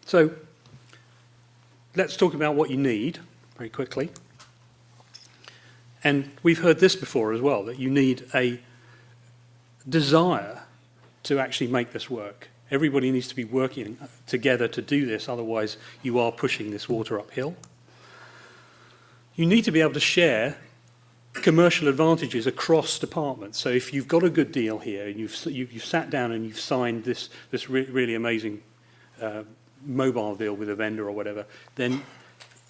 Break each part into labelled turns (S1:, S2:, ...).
S1: So let's talk about what you need very quickly. And we've heard this before as well, that you need a desire to actually make this work. Everybody needs to be working together to do this, otherwise you are pushing this water uphill. You need to be able to share commercial advantages across departments. So if you've got a good deal here, and you've sat down and you've signed this really amazing mobile deal with a vendor or whatever, then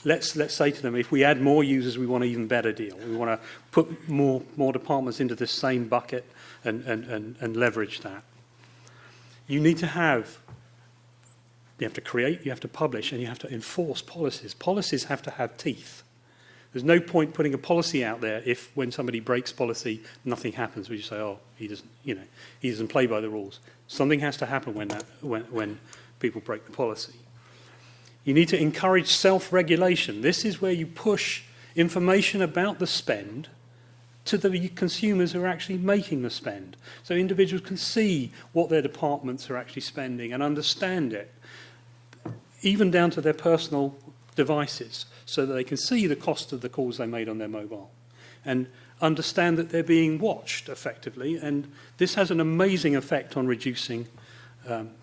S1: let's say to them, if we add more users, we want an even better deal. We want to put more departments into this same bucket and leverage that. You need to have, you have to create, you have to publish, and you have to enforce policies. Policies have to have teeth. There's no point putting a policy out there if, when somebody breaks policy, nothing happens. We just say, oh, he doesn't play by the rules. Something has to happen when people break the policy. You need to encourage self-regulation. This is where you push information about the spend to the consumers who are actually making the spend. So individuals can see what their departments are actually spending and understand it, even down to their personal devices, so that they can see the cost of the calls they made on their mobile and understand that they're being watched effectively. And this has an amazing effect on reducing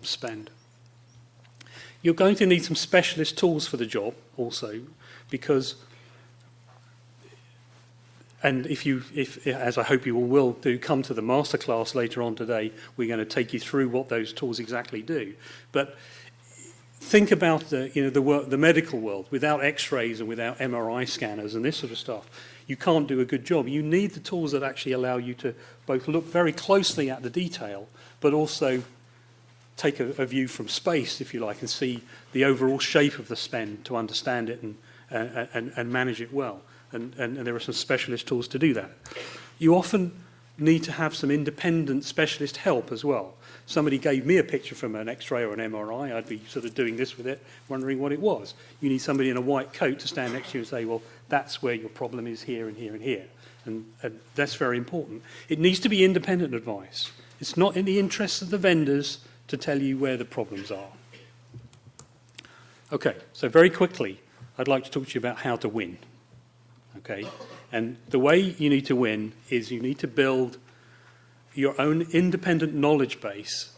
S1: spend. You're going to need some specialist tools for the job also, because, and if as I hope you all will do, come to the masterclass later on today, we're going to take you through what those tools exactly do. But think about the medical world. Without X-rays and without MRI scanners and this sort of stuff, you can't do a good job. You need the tools that actually allow you to both look very closely at the detail, but also take a view from space, if you like, and see the overall shape of the spend to understand it and manage it well. And there are some specialist tools to do that. You often need to have some independent specialist help as well. Somebody gave me a picture from an X-ray or an MRI, I'd be sort of doing this with it, wondering what it was. You need somebody in a white coat to stand next to you and say, well, that's where your problem is, here and here and here. And that's very important. It needs to be independent advice. It's not in the interests of the vendors to tell you where the problems are. Okay, so very quickly, I'd like to talk to you about how to win. Okay, and the way you need to win is you need to build your own independent knowledge base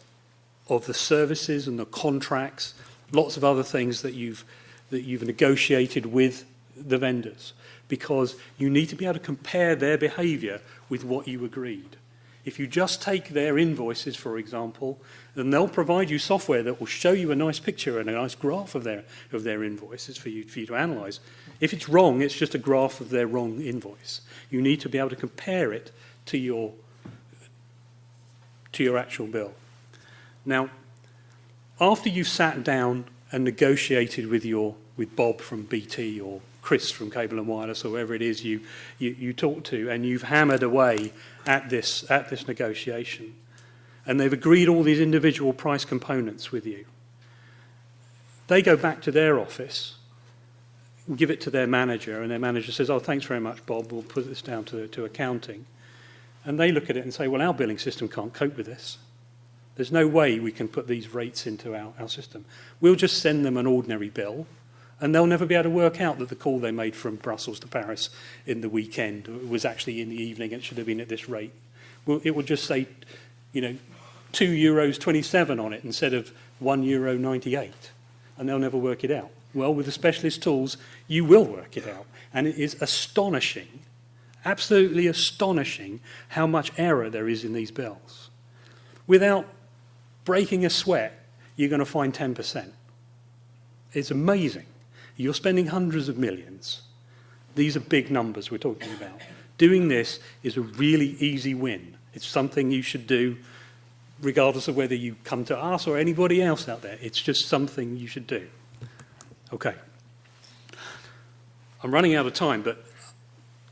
S1: of the services and the contracts, lots of other things that you've negotiated with the vendors, because you need to be able to compare their behavior with what you agreed. If you just take their invoices, for example, then they'll provide you software that will show you a nice picture and a nice graph of their invoices for you to analyze. If it's wrong, it's just a graph of their wrong invoice. You need to be able to compare it to your actual bill. Now, after you've sat down and negotiated with Bob from BT or Chris from Cable and Wireless, or whoever it is you talk to, and you've hammered away at this negotiation, and they've agreed all these individual price components with you, they go back to their office, give it to their manager, and their manager says, oh, thanks very much, Bob, we'll put this down to accounting. And they look at it and say, well, our billing system can't cope with this. There's no way we can put these rates into our system. We'll just send them an ordinary bill, and they'll never be able to work out that the call they made from Brussels to Paris in the weekend was actually in the evening and should have been at this rate. Well, it will just say, €2.27 on it instead of €1.98, and they'll never work it out. Well, with the specialist tools, you will work it out. And it is astonishing, absolutely astonishing, how much error there is in these bills. Without breaking a sweat, you're going to find 10%. It's amazing. You're spending hundreds of millions. These are big numbers we're talking about. Doing this is a really easy win. It's something you should do regardless of whether you come to us or anybody else out there. It's just something you should do. Okay. I'm running out of time, but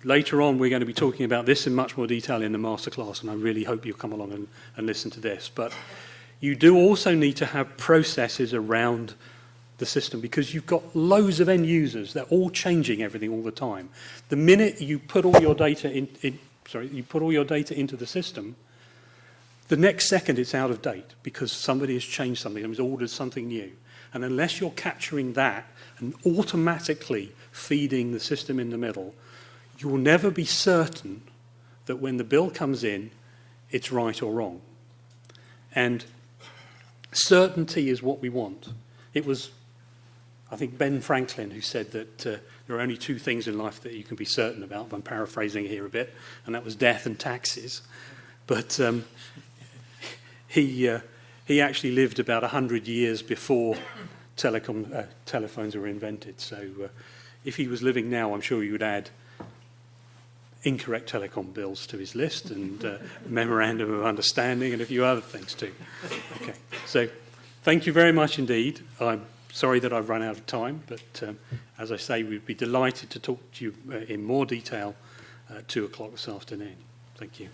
S1: later on we're going to be talking about this in much more detail in the masterclass, and I really hope you'll come along and listen to this. But you do also need to have processes around the system, because you've got loads of end users. They're all changing everything all the time. The minute you put all your data into the system, the next second it's out of date because somebody has changed something and has ordered something new. And unless you're capturing that and automatically feeding the system in the middle, you will never be certain that when the bill comes in, it's right or wrong. And certainty is what we want. It was, I think, Ben Franklin who said that there are only two things in life that you can be certain about. I'm paraphrasing here a bit, and that was death and taxes. But he actually lived about 100 years before telephones were invented. So if he was living now, I'm sure he would add incorrect telecom bills to his list and memorandum of understanding and a few other things too. Okay, so thank you very much indeed. I'm sorry that I've run out of time, but as I say, we'd be delighted to talk to you in more detail at 2 o'clock this afternoon. Thank you.